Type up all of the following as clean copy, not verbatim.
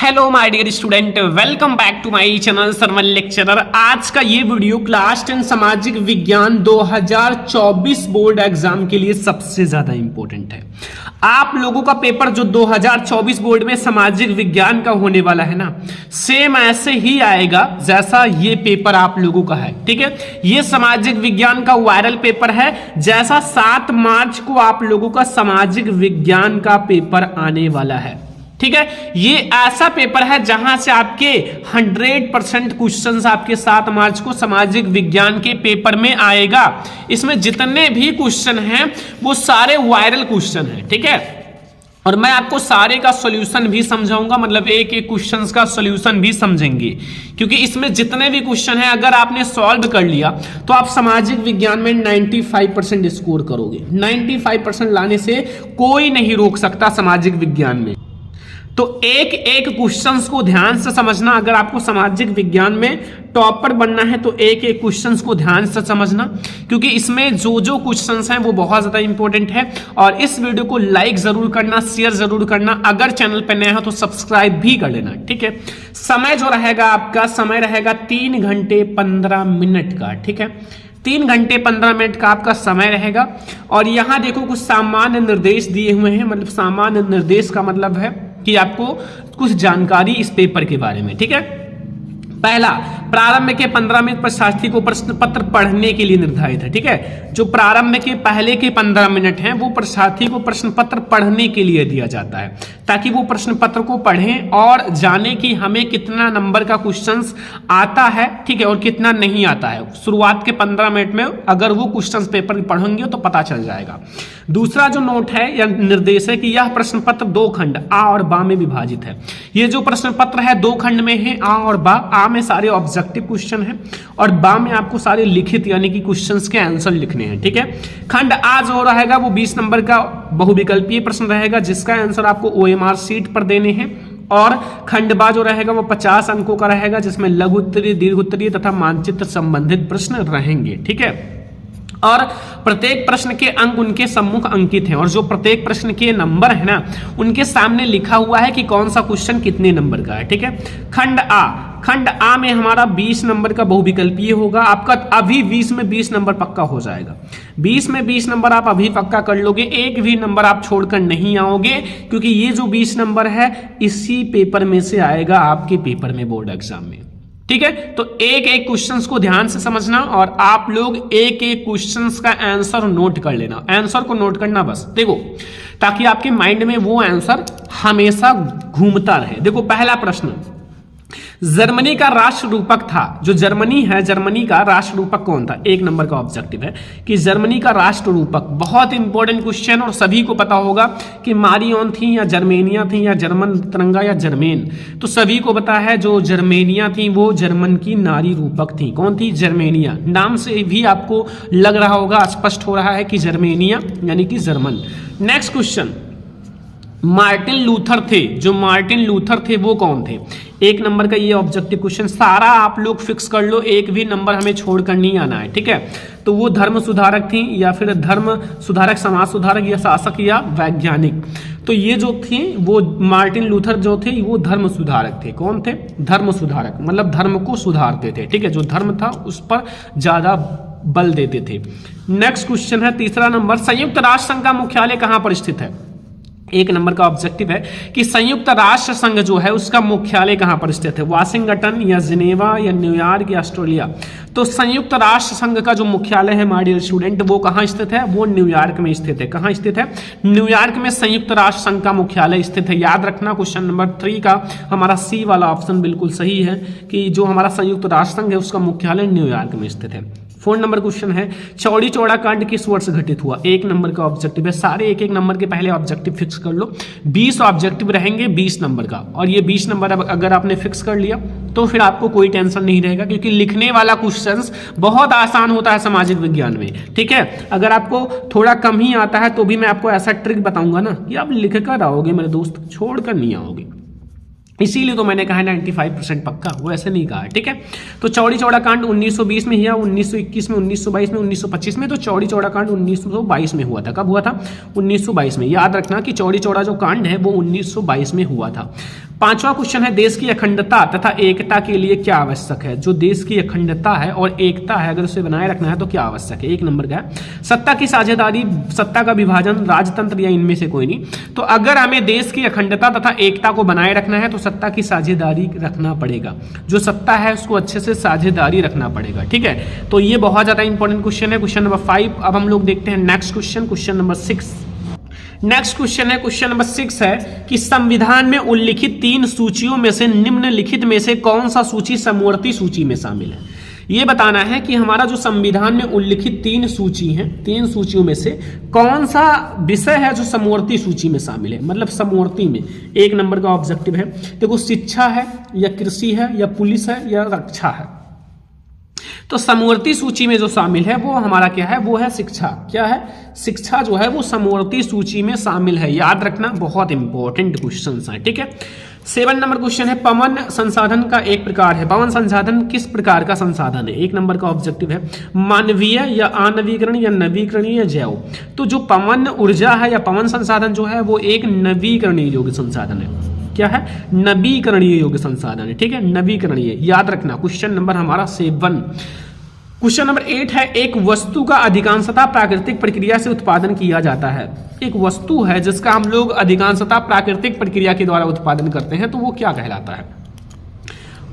Hello my dear student, welcome back to my channel Sarvan lecturer. आज का ये video class 10 सामाजिक विज्ञान 2024 बोर्ड एग्जाम के लिए सबसे ज्यादा इंपॉर्टेंट है। आप लोगों का पेपर जो 2024 बोर्ड में सामाजिक विज्ञान का होने वाला है ना, सेम ऐसे ही आएगा जैसा ये पेपर आप लोगों का है। ठीक है, ये सामाजिक विज्ञान का वायरल पेपर है, जैसा 7 मार्च को आप लोगों का सामाजिक विज्ञान का पेपर आने वाला है। ठीक है, ये ऐसा पेपर है जहां से आपके 100% क्वेश्चंस आपके 7 मार्च को सामाजिक विज्ञान के पेपर में आएगा। इसमें जितने भी क्वेश्चन हैं वो सारे वायरल क्वेश्चन हैं। ठीक है, और मैं आपको सारे का सॉल्यूशन भी समझाऊंगा, मतलब एक एक क्वेश्चंस का सॉल्यूशन भी समझेंगे, क्योंकि इसमें जितने भी क्वेश्चन हैं अगर आपने सॉल्व कर लिया तो आप सामाजिक विज्ञान में 95% स्कोर करोगे। 95% लाने से कोई नहीं रोक सकता सामाजिक विज्ञान में। तो एक एक क्वेश्चंस को ध्यान से समझना। अगर आपको सामाजिक विज्ञान में टॉपर बनना है तो एक एक क्वेश्चंस को ध्यान से समझना, क्योंकि इसमें जो जो क्वेश्चंस हैं वो बहुत ज्यादा इंपॉर्टेंट है। और इस वीडियो को लाइक जरूर करना, शेयर जरूर करना, अगर चैनल पर नया हो तो सब्सक्राइब भी कर लेना। ठीक है, समय जो रहेगा आपका, समय रहेगा 3 घंटे 15 मिनट का। ठीक है, 3 घंटे 15 मिनट का आपका समय रहेगा। और यहां देखो कुछ सामान्य निर्देश दिए हुए हैं, मतलब सामान्य निर्देश का मतलब है कि आपको कुछ जानकारी इस पेपर के बारे में। ठीक है, पहला, प्रारंभ के 15 मिनट परीक्षार्थी को प्रश्न पत्र पढ़ने के लिए निर्धारित है। ठीक है, जो प्रारंभ के पहले के 15 मिनट हैं वो परीक्षार्थी को प्रश्न पत्र पढ़ने के लिए दिया जाता है, ताकि वो प्रश्न पत्र को पढ़ें और जाने कि हमें कितना नंबर का क्वेश्चंस आता है। ठीक है, और कितना नहीं आता है। शुरुआत के 15 मिनट में अगर वो क्वेश्चंस पेपर पढ़ेंगे तो पता चल जाएगा। दूसरा जो नोट है या निर्देश है कि यह प्रश्न पत्र 2 खंड आ और बा में विभाजित है। ये जो प्रश्न पत्र है 2 खंड में है, आ और बा। आ में सारे ऑब्जेक्टिव क्वेश्चन है और बा में आपको सारे लिखित यानी कि क्वेश्चंस के आंसर लिखने हैं। ठीक है, खंड आ जो रहेगा वो 20 नंबर का बहुविकल्पीय प्रश्न रहेगा, जिसका आंसर आपको OMR शीट पर देने हैं। और खंड बा जो रहेगा वो 50 अंकों का रहेगा, जिसमें लघु उत्तरीय, दीर्घ उत्तरीय तथा मानचित्र संबंधित प्रश्न रहेंगे। ठीक है, और प्रत्येक प्रश्न के अंक उनके सम्मुख अंकित हैं, और जो प्रत्येक प्रश्न के नंबर है ना उनके सामने लिखा हुआ है कि कौन सा क्वेश्चन कितने नंबर का है। ठीक है, खंड आ में हमारा 20 नंबर का बहुविकल्पीय होगा। आपका अभी 20 में 20 नंबर पक्का हो जाएगा। 20 में 20 नंबर आप अभी पक्का कर लोगे, एक भी नंबर आप छोड़कर नहीं आओगे, क्योंकि ये जो 20 नंबर है इसी पेपर में से आएगा आपके पेपर में, बोर्ड एग्जाम में। ठीक है, तो एक एक क्वेश्चंस को ध्यान से समझना और आप लोग एक एक क्वेश्चंस का आंसर नोट कर लेना। आंसर को नोट करना बस, देखो, ताकि आपके माइंड में वो आंसर हमेशा घूमता रहे। देखो, पहला प्रश्न, जर्मनी का राष्ट्र रूपक था। जो जर्मनी है, जर्मनी का राष्ट्र रूपक कौन था? 1 नंबर का ऑब्जेक्टिव है कि जर्मनी का राष्ट्र रूपक। बहुत इंपॉर्टेंट क्वेश्चन, और सभी को पता होगा कि मारियोन थी या जर्मेनिया थी या जर्मन तिरंगा या जर्मेन। तो सभी को पता है जो जर्मेनिया थी वो जर्मन की नारी रूपक थी। कौन थी? जर्मेनिया। नाम से भी आपको लग रहा होगा, स्पष्ट हो रहा है कि जर्मेनिया यानी कि German. Next question, Martin Luther थे। जो मार्टिन लूथर थे वो कौन थे? 1 नंबर का ये ऑब्जेक्टिव क्वेश्चन, सारा आप लोग फिक्स कर लो, एक भी नंबर हमें छोड़कर नहीं आना है। ठीक है, तो वो धर्म सुधारक थी या फिर धर्म सुधारक, समाज सुधारक या शासक या वैज्ञानिक। तो ये जो थे वो मार्टिन लूथर जो थे वो धर्म सुधारक थे। कौन थे? धर्म सुधारक, मतलब धर्म को सुधारते थे। ठीक है, जो धर्म था उस पर ज्यादा बल देते थे। नेक्स्ट क्वेश्चन है 3 नंबर, संयुक्त राष्ट्र संघ का मुख्यालय कहां पर स्थित है? 1 नंबर का ऑब्जेक्टिव है कि संयुक्त राष्ट्र संघ जो है उसका मुख्यालय कहां पर स्थित है? वाशिंगटन या जिनेवा या न्यूयॉर्क या ऑस्ट्रेलिया? तो संयुक्त राष्ट्र संघ का जो मुख्यालय है माय डियर स्टूडेंट वो कहां स्थित है? वो न्यूयॉर्क में स्थित है। कहां स्थित है? न्यूयॉर्क में संयुक्त राष्ट्र संघ का मुख्यालय स्थित है। याद रखना, क्वेश्चन नंबर 3 का हमारा सी वाला ऑप्शन बिल्कुल सही है कि जो हमारा संयुक्त राष्ट्र संघ है उसका मुख्यालय न्यूयॉर्क में स्थित है। 4 नंबर क्वेश्चन है, चौड़ी चौड़ा कांड किस वर्ष घटित हुआ? 1 नंबर का ऑब्जेक्टिव है। सारे एक एक नंबर के पहले ऑब्जेक्टिव फिक्स कर लो। 20 ऑब्जेक्टिव रहेंगे 20 नंबर का, और ये 20 नंबर अगर आपने फिक्स कर लिया तो फिर आपको कोई टेंशन नहीं रहेगा, क्योंकि लिखने वाला क्वेश्चंस बहुत आसान होता है सामाजिक विज्ञान में। ठीक है, अगर आपको थोड़ा कम ही आता है तो भी मैं आपको ऐसा ट्रिक बताऊंगा ना कि आप लिख कर आओगे मेरे दोस्त, छोड़ कर नहीं आओगे। इसीलिए तो मैंने कहा 95% पक्का, वो ऐसे नहीं कहा है। ठीक है, तो चौड़ी चौड़ा कांड 1920 में या 1921 में, 1922 में, 1925 में। तो चौड़ी चौड़ा कांड 1922 में हुआ था। कब हुआ था? 1922 में। याद रखना कि चौड़ी चौड़ा जो कांड है वो 1922 में हुआ था। 5वां क्वेश्चन है देश की अखंडता तथा एकता के लिए क्या आवश्यक है। जो देश की अखंडता है और एकता है, अगर उसे बनाए रखना है तो क्या आवश्यक है। 1 नंबर का है सत्ता की साझेदारी, सत्ता का विभाजन, राजतंत्र या इनमें से कोई नहीं। तो अगर हमें देश की अखंडता तथा एकता को बनाए रखना है तो सत्ता की साझेदारी रखना पड़ेगा। जो सत्ता है उसको अच्छे से साझेदारी रखना पड़ेगा, ठीक है। तो ये बहुत ज्यादा इंपॉर्टेंट क्वेश्चन है, क्वेश्चन नंबर 5। अब हम लोग देखते हैं next question, question number 6। Next question है, क्वेश्चन नंबर 6 है कि संविधान में उल्लिखित 3 सूचियों में से निम्नलिखित में से कौन सा सूची समवर्ती सूची में शामिल है। ये बताना है कि हमारा जो संविधान में उल्लिखित 3 सूची हैं, 3 सूचियों में से कौन सा विषय है जो समवर्ती सूची में शामिल है। मतलब समवर्ती में 1 नंबर का ऑब्जेक्टिव है, देखो शिक्षा है या कृषि है या पुलिस है या रक्षा है। तो समवर्ती सूची में जो शामिल है वो हमारा क्या है, वो है शिक्षा। क्या है, शिक्षा जो है वो समवर्ती सूची में शामिल है। याद रखना, बहुत इंपॉर्टेंट क्वेश्चन है, ठीक है। 7 नंबर क्वेश्चन है पवन संसाधन का एक प्रकार है। पवन संसाधन किस प्रकार का संसाधन है। 1 नंबर का ऑब्जेक्टिव है मानवीय या अनवीकरण या नवीकरणीय या जैव। तो जो पवन ऊर्जा है या पवन संसाधन जो है वो एक नवीकरणीय योग्य संसाधन है। क्या है, नवीकरणीय योग्य संसाधन है, ठीक है, नवीकरणीय। याद रखना, क्वेश्चन नंबर हमारा 7। क्वेश्चन नंबर 8 है एक वस्तु का अधिकांशतः प्राकृतिक प्रक्रिया से उत्पादन किया जाता है। एक वस्तु है जिसका हम लोग अधिकांशतः प्राकृतिक प्रक्रिया के द्वारा उत्पादन करते हैं, तो वो क्या कहलाता है।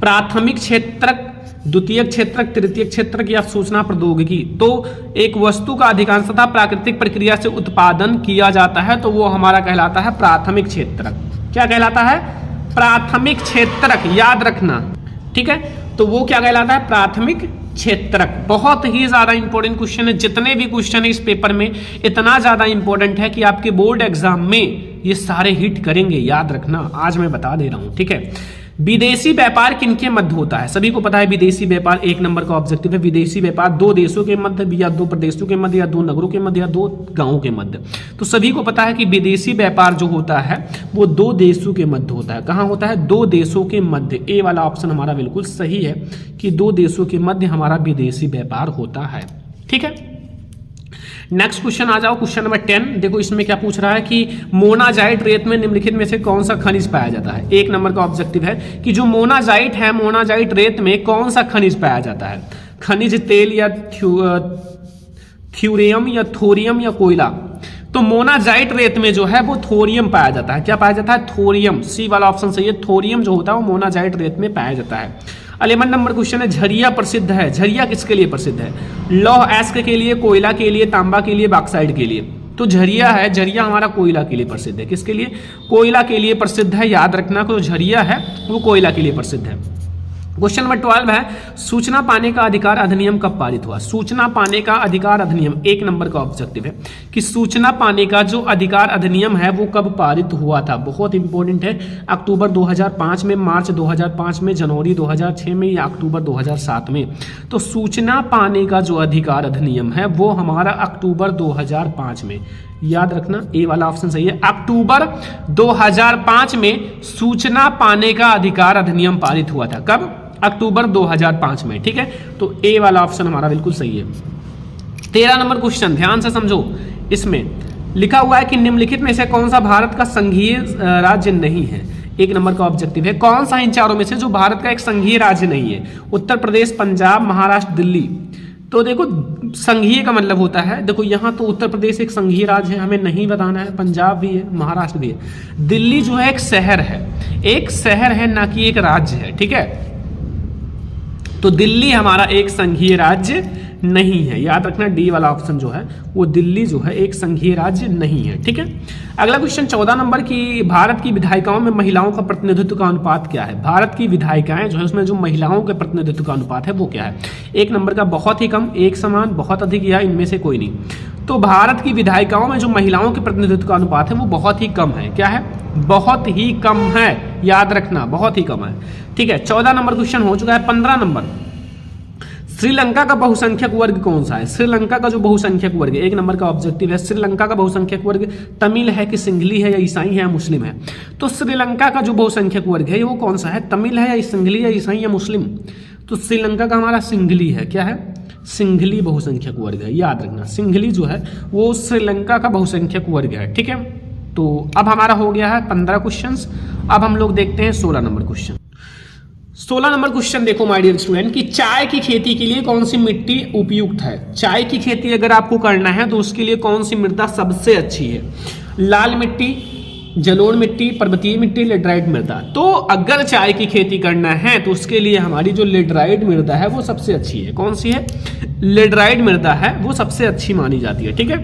प्राथमिक क्षेत्रक, द्वितीयक क्षेत्रक, तृतीयक क्षेत्रक या सूचना प्रौद्योगिकी। तो एक वस्तु का अधिकांशतः प्राकृतिक प्रक्रिया से उत्पादन किया जाता है तो वो हमारा कहलाता है प्राथमिक क्षेत्रक। क्या कहलाता है, प्राथमिक क्षेत्रक। याद रखना, ठीक है। तो वो क्या कहलाता है, प्राथमिक क्षेत्रक। बहुत ही ज्यादा इंपॉर्टेंट क्वेश्चन है। जितने भी क्वेश्चन है इस पेपर में इतना ज्यादा इंपॉर्टेंट है कि आपके बोर्ड एग्जाम में ये सारे हिट करेंगे। याद रखना, आज मैं बता दे रहा हूं, ठीक है। विदेशी व्यापार किनके मध्य होता है। सभी को पता है विदेशी व्यापार 1 नंबर का ऑब्जेक्टिव है। विदेशी व्यापार 2 देशों के मध्य या 2 प्रदेशों के मध्य या 2 नगरों के मध्य या 2 गांवों के मध्य। तो सभी को पता है कि विदेशी व्यापार जो होता है वो 2 देशों के मध्य होता है। कहाँ होता है, 2 देशों के मध्य। ए वाला ऑप्शन हमारा बिल्कुल सही है कि 2 देशों के मध्य हमारा विदेशी व्यापार होता है, ठीक है। नेक्स्ट क्वेश्चन आ जाओ, क्वेश्चन नंबर 10। देखो इसमें क्या पूछ रहा है कि मोनाजाइट रेत में निम्नलिखित में से कौन सा खनिज पाया जाता है। 1 नंबर का ऑब्जेक्टिव है कि जो मोनाजाइट है, मोनाजाइट रेत में कौन सा खनिज पाया जाता है। खनिज तेल या थ्यूरियम या थोरियम या कोयला। तो मोनाजाइट रेत में जो है वो थोरियम पाया जाता है। क्या पाया जाता है, थोरियम। सी वाला ऑप्शन सही है, थोरियम जो होता है वो मोनाजाइट रेत में पाया जाता है। 11 नंबर क्वेश्चन है झरिया प्रसिद्ध है। झरिया किसके लिए प्रसिद्ध है, लौह एस्क के लिए, कोयला के लिए, तांबा के लिए, बॉक्साइट के लिए। तो झरिया है, झरिया हमारा कोयला के लिए प्रसिद्ध है। किसके लिए, कोयला के लिए प्रसिद्ध है। याद रखना, जो झरिया है वो कोयला के लिए प्रसिद्ध है। क्वेश्चन नंबर 12 है सूचना पाने का अधिकार अधिनियम कब पारित हुआ। सूचना पाने का अधिकार अधिनियम 1 नंबर का ऑब्जेक्टिव है कि सूचना पाने का जो अधिकार अधिनियम है वो कब पारित हुआ था। बहुत इंपॉर्टेंट है, अक्टूबर 2005 में, मार्च 2005 में, जनवरी 2006 में या अक्टूबर 2007 में। तो सूचना पाने का जो अधिकार अधिनियम है वो हमारा अक्टूबर 2005 में। याद रखना, ए वाला ऑप्शन सही है, अक्टूबर 2005 में सूचना पाने का अधिकार अधिनियम पारित हुआ था। कब, अक्टूबर 2005 में, ठीक है। तो ए वाला ऑप्शन हमारा बिल्कुल सही है। 13 नंबर क्वेश्चन ध्यान से समझो, इसमें लिखा हुआ है कि निम्नलिखित में से कौन सा भारत का संघीय राज्य नहीं है। 1 नंबर का ऑब्जेक्टिव है कौन सा इन चारों में से जो भारत का एक संघीय राज्य नहीं है। उत्तर प्रदेश, पंजाब, महाराष्ट्र, दिल्ली। तो देखो संघीय का मतलब होता है, देखो यहाँ तो उत्तर प्रदेश एक संघीय राज्य है, हमें नहीं बताना है। पंजाब भी है, महाराष्ट्र भी है। दिल्ली जो है एक शहर है, एक शहर है ना कि एक राज्य है, ठीक है। तो दिल्ली हमारा एक संघीय राज्य नहीं है। याद रखना, डी वाला ऑप्शन जो है वो दिल्ली जो है एक संघीय राज्य नहीं है, ठीक है। अगला क्वेश्चन 14 नंबर की भारत की विधायिकाओं में महिलाओं का प्रतिनिधित्व का अनुपात क्या है। भारत की विधायिकाएं जो है उसमें जो महिलाओं के प्रतिनिधित्व का अनुपात है वो क्या है। 1 नंबर का बहुत ही कम, एक समान, बहुत अधिक या इनमें से कोई नहीं। तो भारत की विधायिकाओं में जो महिलाओं के प्रतिनिधित्व का अनुपात है वो बहुत ही कम है। क्या है, बहुत ही कम है। याद रखना, बहुत ही कम है, ठीक है। 14 नंबर क्वेश्चन हो चुका है। 15 नंबर, श्रीलंका का बहुसंख्यक वर्ग कौन सा है। श्रीलंका का जो बहुसंख्यक वर्ग है, 1 नंबर का ऑब्जेक्टिव है श्रीलंका का बहुसंख्यक वर्ग तमिल है कि सिंघली है या ईसाई है या मुस्लिम है। तो श्रीलंका का जो बहुसंख्यक वर्ग है वो कौन सा है, तमिल है या सिंघली या ईसाई या मुस्लिम। तो श्रीलंका का हमारा सिंघली है। क्या है, सिंघली बहुसंख्यक वर्ग है। याद रखना, सिंघली जो है वो श्रीलंका का बहुसंख्यक वर्ग है, ठीक है। तो अब हमारा हो गया है 15 क्वेश्चंस। अब हम लोग देखते हैं 16 नंबर क्वेश्चन। 16 नंबर क्वेश्चन देखो माय डियर स्टूडेंट कि चाय की खेती के लिए कौन सी मिट्टी उपयुक्त है। चाय की खेती अगर आपको करना है तो उसके लिए कौन सी मृदा सबसे अच्छी है। लाल मिट्टी, जलोढ़ मिट्टी, पर्वतीय मिट्टी, लेटराइट मृदा। तो अगर चाय की खेती करना है तो उसके लिए हमारी जो लेटराइट मृदा है वो सबसे अच्छी है। कौन सी है? लेटराइट मृदा है, वो सबसे अच्छी मानी जाती है। ठीक है,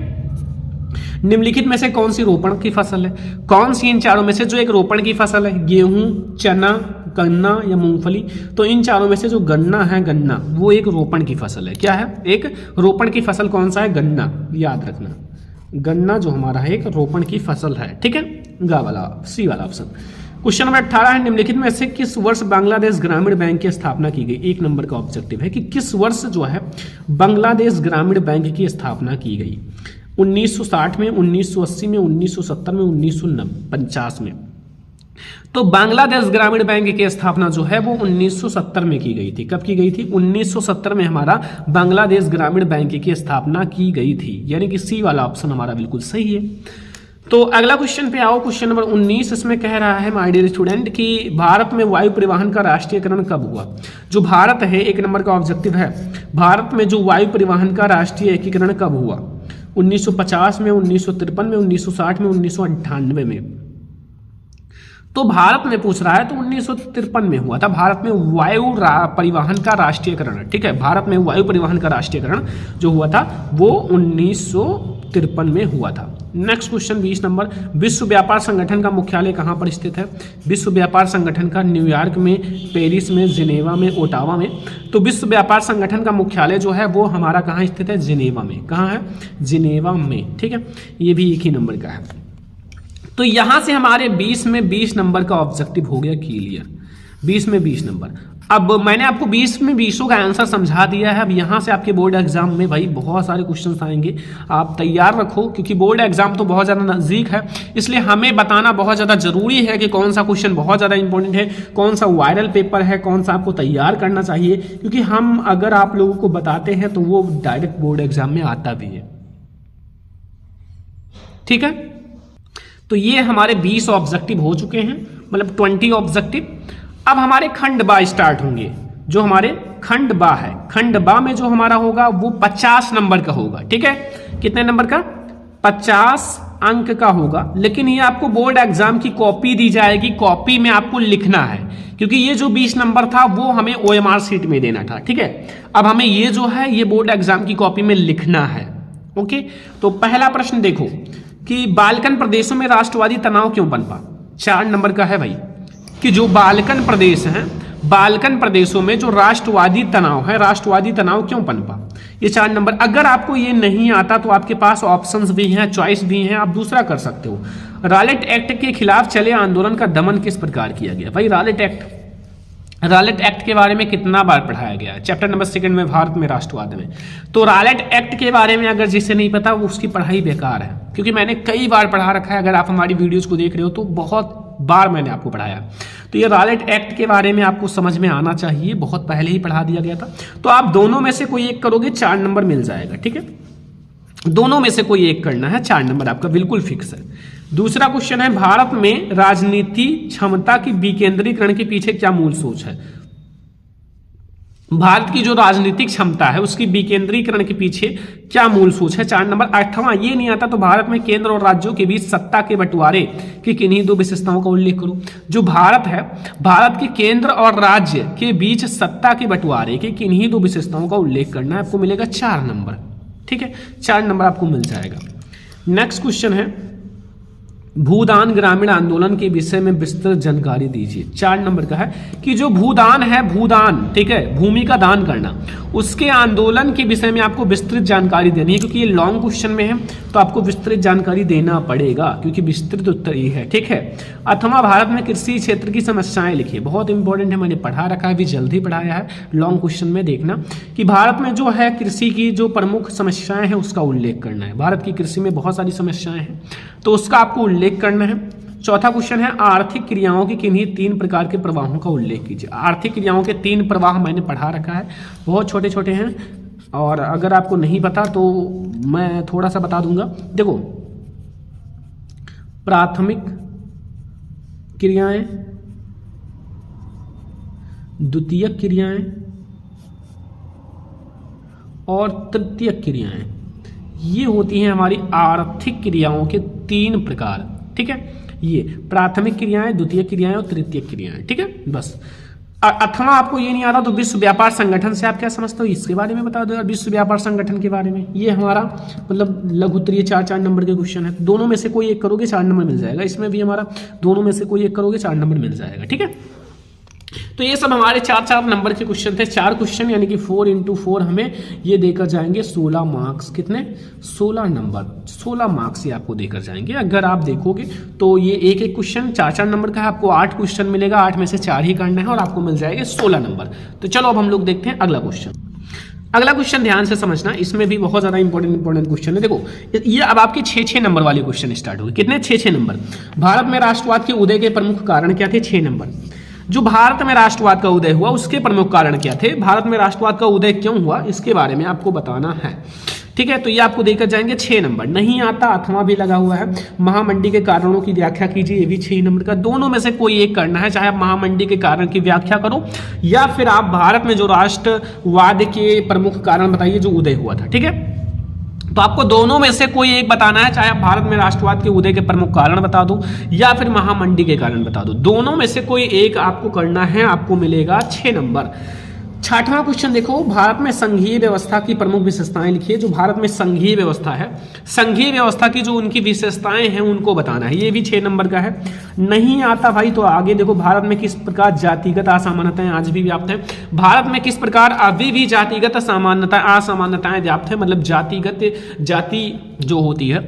निम्नलिखित में से कौन सी रोपण की फसल है? कौन सी इन चारों में से जो एक रोपण की फसल है? गेहूं, चना, गन्ना या मूंगफली? तो इन चारों में से जो गन्ना है, गन्ना वो एक रोपण की फसल है। क्या है? एक रोपण की फसल कौन सा है? गन्ना। याद रखना, गन्ना जो हमारा है एक रोपण की फसल है। ठीक है, गा वाला, सी वाला ऑप्शन। क्वेश्चन नंबर 18 है निम्नलिखित में से किस वर्ष बांग्लादेश ग्रामीण बैंक की स्थापना की गई। 1 नंबर का ऑब्जेक्टिव है कि किस वर्ष जो है बांग्लादेश ग्रामीण बैंक की स्थापना की गई। 1960 में, 1980 में, 1970 में, 1950 में। तो बांग्लादेश ग्रामीण बैंक की स्थापना जो है वो 1970 में की गई थी। कब की गई थी? 1970 में हमारा बांग्लादेश ग्रामीण बैंक की स्थापना की गई थी, यानी कि सी वाला ऑप्शन हमारा बिल्कुल सही है। तो अगला क्वेश्चन पे आओ, क्वेश्चन नंबर 19। इसमें कह रहा है माय डियर स्टूडेंट कि भारत में वायु परिवहन का राष्ट्रीयकरण कब हुआ। जो भारत है, 1 नंबर का ऑब्जेक्टिव है, भारत में जो वायु परिवहन का राष्ट्रीय एकीकरण कब हुआ। 1950 में, 1953 में, 1960 में, 1998 में। तो भारत में पूछ रहा है तो 1953 में हुआ था। भारत में वायु परिवहन का राष्ट्रीयकरण, ठीक है, भारत में वायु परिवहन का राष्ट्रीयकरण जो हुआ था वो 1953 में हुआ था। नेक्स्ट क्वेश्चन 20 नंबर, विश्व व्यापार संगठन का मुख्यालय कहाँ पर स्थित है। विश्व व्यापार संगठन का न्यूयॉर्क में, पेरिस में, जिनेवा में, ओटावा में। तो विश्व व्यापार संगठन का मुख्यालय जो है वो हमारा कहाँ स्थित है? जिनेवा में। कहाँ है? जिनेवा में। ठीक है, ये भी एक ही नंबर का है। तो यहां से हमारे 20 में 20 नंबर का ऑब्जेक्टिव हो गया क्लियर। 20 में 20 नंबर। अब मैंने आपको 20 में 20 का आंसर समझा दिया है। अब यहां से आपके बोर्ड एग्जाम में भाई बहुत सारे क्वेश्चंस आएंगे, आप तैयार रखो, क्योंकि बोर्ड एग्जाम तो बहुत ज़्यादा नज़दीक है, इसलिए हमें बताना बहुत ज़्यादा जरूरी है कि कौन सा क्वेश्चन बहुत ज़्यादा इंपॉर्टेंट है, कौन सा वायरल पेपर है, कौन सा आपको तैयार करना चाहिए। क्योंकि हम अगर आप लोगों को बताते हैं तो वो डायरेक्ट बोर्ड एग्जाम में आता भी है। ठीक है, तो ये हमारे 20 ऑब्जेक्टिव हो चुके हैं, मतलब 20 ऑब्जेक्टिव। अब हमारे खंड बा स्टार्ट होंगे। जो हमारे खंड बा है, खंड बा में जो हमारा होगा वो 50 नंबर का होगा। ठीक है, कितने नंबर का? 50 अंक का होगा। लेकिन ये आपको बोर्ड एग्जाम की कॉपी दी जाएगी, कॉपी में आपको लिखना है, क्योंकि ये जो 20 नंबर था वो हमें OMR शीट में देना था। ठीक है, अब हमें ये जो है ये बोर्ड एग्जाम की कॉपी में लिखना है। ओके, तो पहला प्रश्न देखो कि बाल्कन प्रदेशों में राष्ट्रवादी तनाव क्यों पनपा। 4 नंबर का है भाई कि जो बाल्कन प्रदेश हैं, बाल्कन प्रदेशों में जो राष्ट्रवादी तनाव है, राष्ट्रवादी तनाव क्यों पनपा। ये 4 नंबर। अगर आपको ये नहीं आता तो आपके पास ऑप्शंस भी हैं, चॉइस भी हैं, आप दूसरा कर सकते हो। रॉलेट एक्ट के खिलाफ चले आंदोलन का दमन किस प्रकार किया गया। भाई रॉलेट एक्ट के बारे में कितना बार पढ़ाया गया है? चैप्टर नंबर 2 में, भारत में राष्ट्रवाद में। तो रॉलेट एक्ट के बारे में अगर जिसे नहीं पता वो उसकी पढ़ाई बेकार है, क्योंकि मैंने कई बार पढ़ा रखा है। अगर आप हमारी वीडियोस को देख रहे हो तो बहुत बार मैंने आपको पढ़ाया। तो ये रॉलेट एक्ट के बारे में आपको समझ में आना चाहिए, बहुत पहले ही पढ़ा दिया गया था। तो आप दोनों में से कोई एक करोगे, 4 नंबर मिल जाएगा। ठीक है, दोनों में से कोई एक करना है, 4 नंबर आपका बिल्कुल फिक्स है। दूसरा क्वेश्चन है भारत में राजनीति क्षमता की विकेंद्रीकरण के पीछे क्या मूल सोच है। भारत की जो राजनीतिक क्षमता है उसकी विकेंद्रीकरण के पीछे क्या मूल सोच है। 4 नंबर। 8वां, ये नहीं आता तो भारत में केंद्र और राज्यों के बीच सत्ता के बंटवारे की किन्हीं 2 विशेषताओं का उल्लेख करो। जो भारत है, भारत के केंद्र और राज्य के बीच सत्ता के बंटवारे की किन्हीं 2 विशेषताओं का उल्लेख करना है। आपको मिलेगा 4 नंबर। ठीक है, 4 नंबर आपको मिल जाएगा। नेक्स्ट क्वेश्चन है भूदान ग्रामीण आंदोलन के विषय में विस्तृत जानकारी दीजिए। 4 नंबर का है कि जो भूदान है, भूदान, ठीक है, भूमि का दान करना, उसके आंदोलन के विषय में आपको विस्तृत जानकारी देनी है, क्योंकि ये लॉन्ग क्वेश्चन में है तो आपको विस्तृत जानकारी देना पड़ेगा, क्योंकि विस्तृत उत्तर ये है। ठीक है, 8वां, भारत में कृषि क्षेत्र की समस्याएं लिखिए। बहुत इंपॉर्टेंट है, मैंने पढ़ा रखा है, अभी जल्दी पढ़ाया है, लॉन्ग क्वेश्चन में देखना कि भारत में जो है कृषि की जो प्रमुख समस्याएं हैं उसका उल्लेख करना है। भारत की कृषि में बहुत सारी समस्याएं हैं तो उसका आपको उल्लेख करना है। चौथा क्वेश्चन है आर्थिक क्रियाओं के किन्हीं 3 प्रकार के प्रवाहों का उल्लेख कीजिए। आर्थिक क्रियाओं के 3 प्रवाह मैंने पढ़ा रखा है, बहुत छोटे छोटे हैं, और अगर आपको नहीं पता तो मैं थोड़ा सा बता दूंगा। देखो, प्राथमिक क्रियाएं, द्वितीयक क्रियाएं और तृतीयक क्रियाएं, ये होती हैं हमारी आर्थिक क्रियाओं के 3 प्रकार। ठीक है, ये प्राथमिक क्रियाएं, द्वितीयक क्रियाएं और तृतीयक क्रियाएं। ठीक है, बस। अथवा आपको ये नहीं आता तो विश्व व्यापार संगठन से आप क्या समझते हो, इसके बारे में बता दो। विश्व व्यापार संगठन के बारे में, ये हमारा मतलब लघु उत्तरीय 4 नंबर के क्वेश्चन है। दोनों में से कोई एक करोगे 4 नंबर मिल जाएगा। इसमें भी हमारा दोनों में से कोई एक करोगे 4 नंबर मिल जाएगा। ठीक है, तो ये सब हमारे 4 नंबर के क्वेश्चन थे। 4 क्वेश्चन यानी कि 4 × 4 हमें ये देकर जाएंगे 16 मार्क्स। कितने? 16 नंबर, 16 मार्क्स ये आपको देकर जाएंगे। अगर आप देखोगे तो ये एक क्वेश्चन 4 नंबर का है, आपको 8 क्वेश्चन मिलेगा, 8 में से 4 ही करना है और आपको मिल जाएगा 16 नंबर। तो चलो अब हम लोग देखते हैं अगला क्वेश्चन। अगला क्वेश्चन ध्यान से समझना, इसमें भी बहुत ज्यादा इंपॉर्टेंट क्वेश्चन है। देखो ये अब आपके 6 नंबर वाले क्वेश्चन स्टार्ट हो गए। कितने? 6 नंबर। भारत में राष्ट्रवाद के उदय के प्रमुख कारण क्या थे? 6 नंबर। जो भारत में राष्ट्रवाद का उदय हुआ उसके प्रमुख कारण क्या थे? भारत में राष्ट्रवाद का उदय क्यों हुआ, इसके बारे में आपको बताना है। ठीक है, तो ये आपको देकर जाएंगे 6 नंबर। नहीं आता, अथवा भी लगा हुआ है। महामंडी के कारणों की व्याख्या कीजिए, ये भी 6 नंबर का। दोनों में से कोई एक करना है, चाहे आप महामंडी के कारण की व्याख्या करो या फिर आप भारत में जो राष्ट्रवाद के प्रमुख कारण बताइए जो उदय हुआ था। ठीक है, तो आपको दोनों में से कोई एक बताना है, चाहे आप भारत में राष्ट्रवाद के उदय के प्रमुख कारण बता दो या फिर महामंडी के कारण बता दो। दोनों में से कोई एक आपको करना है, आपको मिलेगा 6 नंबर। 6वां क्वेश्चन देखो, भारत में संघीय व्यवस्था की प्रमुख विशेषताएं लिखिए। जो भारत में संघीय व्यवस्था है, संघीय व्यवस्था की जो उनकी विशेषताएं हैं उनको बताना है। ये भी 6 नंबर का है। नहीं आता भाई तो आगे देखो, भारत में किस प्रकार जातिगत असमानताएं आज भी व्याप्त हैं। भारत में किस प्रकार अभी भी जातिगत असमानताएं व्याप्त है, मतलब जाति जो होती है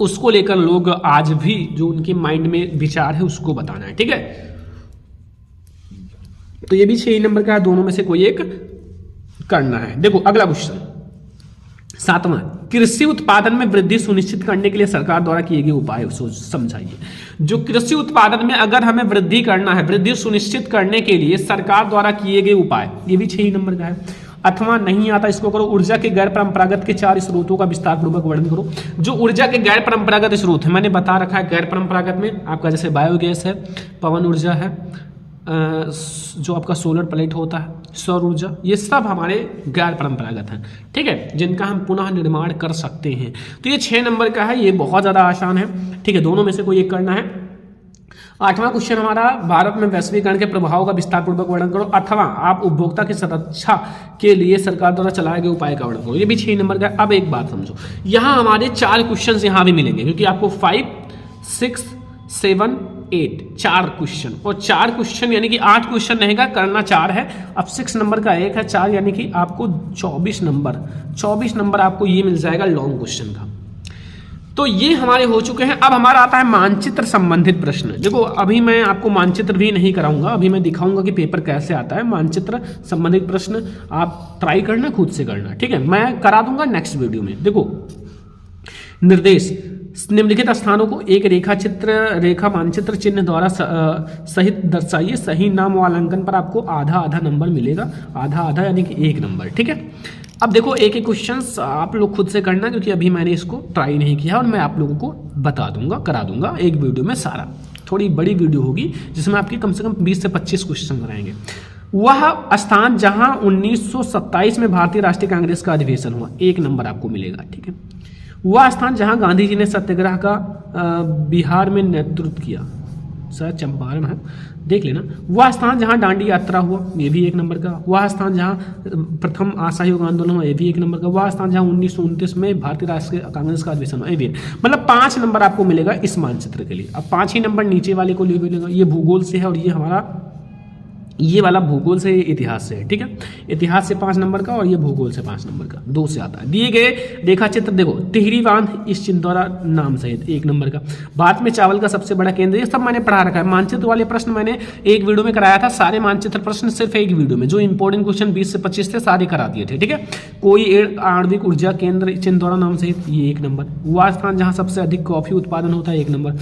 उसको लेकर लोग आज भी जो उनके माइंड में विचार है उसको बताना है। ठीक है, तो ये भी 6 नंबर का है। दोनों में से कोई एक करना है। देखो अगला क्वेश्चन 7वां, कृषि उत्पादन में वृद्धि सुनिश्चित करने के लिए सरकार द्वारा किए गए उपाय समझाइए। जो कृषि उत्पादन में अगर हमें वृद्धि करना है, वृद्धि सुनिश्चित करने के लिए सरकार द्वारा किए गए उपाय, ये भी 6 नंबर का है। अथवा नहीं आता, इसको करो। ऊर्जा के गैर परंपरागत के 4 स्रोतों का विस्तार पूर्वक वर्णन करो। जो ऊर्जा के गैर परंपरागत स्रोत है मैंने बता रखा है। गैर परंपरागत में आपका जैसे बायोगैस है, पवन ऊर्जा है, जो आपका सोलर प्लेट होता है, सौर ऊर्जा, ये सब हमारे गैर परंपरागत हैं। ठीक है, जिनका हम पुनः निर्माण कर सकते हैं। तो ये 6 नंबर का है, ये बहुत ज़्यादा आसान है। ठीक है, दोनों में से कोई एक करना है। 8वां क्वेश्चन हमारा, भारत में वैश्वीकरण के प्रभाव का विस्तार पूर्वक वर्णन करो। अथवा आप उपभोक्ता की सुरक्षा के लिए सरकार द्वारा चलाए गए उपाय का वर्णन करो। ये भी 6 नंबर का है। अब एक बात समझो, यहाँ हमारे 4 क्वेश्चन यहाँ भी मिलेंगे क्योंकि आपको 5, 6, 7, 8 4 क्वेश्चन, और 4 क्वेश्चन यानी कि 8 क्वेश्चन रहेगा, करना 4 है। अब 6 नंबर का एक है, 4 यानी कि आपको 24 नंबर आपको ये मिल जाएगा लॉन्ग क्वेश्चन का। तो ये हमारे हो चुके हैं। अब हमारा आता है मानचित्र संबंधित प्रश्न। देखो अभी मैं आपको मानचित्र भी नहीं कराऊंगा, अभी मैं दिखाऊंगा कि पेपर कैसे आता है। मानचित्र संबंधित प्रश्न आप ट्राई करना, खुद से करना। ठीक है, मैं करा दूंगा नेक्स्ट वीडियो में। देखो निर्देश, निम्नलिखित स्थानों को एक रेखा मानचित्र चिन्ह द्वारा सहित दर्शाइए। सही नाम वालांकन पर आपको आधा नंबर मिलेगा, आधा यानी कि 1 नंबर। ठीक है, अब देखो एक क्वेश्चन आप लोग खुद से करना क्योंकि अभी मैंने इसको ट्राई नहीं किया और मैं आप लोगों को बता दूंगा, करा दूंगा एक वीडियो में सारा। थोड़ी बड़ी वीडियो होगी जिसमें आपके कम से कम 20 से 25 क्वेश्चन रहेंगे। वह स्थान जहां 1927 में भारतीय राष्ट्रीय कांग्रेस का अधिवेशन हुआ, 1 नंबर आपको मिलेगा। ठीक है, वह स्थान जहां गांधी जी ने सत्याग्रह का बिहार में नेतृत्व किया, शायद चंपारण है, देख लेना। वह स्थान जहां दांडी यात्रा हुआ, ये भी 1 नंबर का। वह स्थान जहां प्रथम असहयोग आंदोलन हुआ, ये भी 1 नंबर का। वह स्थान जहां 1929 में भारतीय राष्ट्रीय कांग्रेस का अधिवेशन हुआ, ये भी। मतलब 5 नंबर आपको मिलेगा इस मानचित्र के लिए। अब 5 ही नंबर नीचे वाले को ले मिलेगा। ये भूगोल से है और ये हमारा ये वाला भूगोल से, इतिहास से है। ठीक है, इतिहास से 5 नंबर का और ये भूगोल से 5 नंबर का, 2 से आता है। दिए गए रेखा चित्र देखो, टिहरी बांध इस चिन्ह द्वारा नाम सहित 1 नंबर का। भारत में चावल का सबसे बड़ा केंद्र, ये सब मैंने पढ़ा रखा है। मानचित्र वाले प्रश्न मैंने एक वीडियो में कराया था, सारे मानचित्र प्रश्न सिर्फ एक वीडियो में, जो इंपॉर्टेंट क्वेश्चन 20 से 25 थे सारे करा दिए थे। ठीक है, कोई आणविक ऊर्जा केंद्र चिन्ह द्वारा नाम सहित, ये 1 नंबर। वह स्थान जहाँ सबसे अधिक कॉफी उत्पादन होता है, 1 नंबर।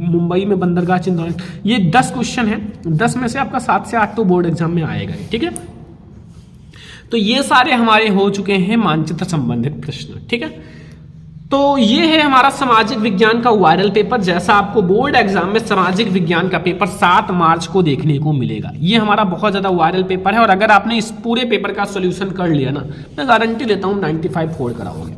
मुंबई में बंदरगाह चिन्ह द्वारा, ये 10 क्वेश्चन है। 10 में से आपका 7 से 8 तो बोर्ड एग्जाम में आएगा। ठीक है, तो ये सारे हमारे हो चुके हैं मानचित्र संबंधित प्रश्न। ठीक है, तो ये है हमारा सामाजिक विज्ञान का वायरल पेपर। जैसा आपको बोर्ड एग्जाम में सामाजिक विज्ञान का पेपर 7 मार्च को देखने को मिलेगा। ये हमारा बहुत ज्यादा वायरल पेपर है और अगर आपने इस पूरे पेपर का सॉल्यूशन कर लिया ना, मैं गारंटी लेता हूँ 95 फोड़ कराओगे।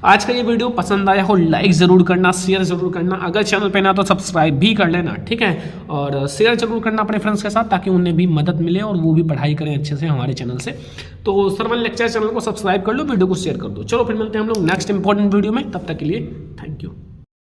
आज का ये वीडियो पसंद आया हो लाइक जरूर करना, शेयर जरूर करना, अगर चैनल पे ना तो सब्सक्राइब भी कर लेना, ठीक है। और शेयर जरूर करना अपने फ्रेंड्स के साथ ताकि उन्हें भी मदद मिले और वो भी पढ़ाई करें अच्छे से हमारे चैनल से। तो सरवन लेक्चर चैनल को सब्सक्राइब कर लो, वीडियो को शेयर कर दो। चलो फिर मिलते हैं हम लोग नेक्स्ट इंपॉर्टेंट वीडियो में, तब तक के लिए थैंक यू।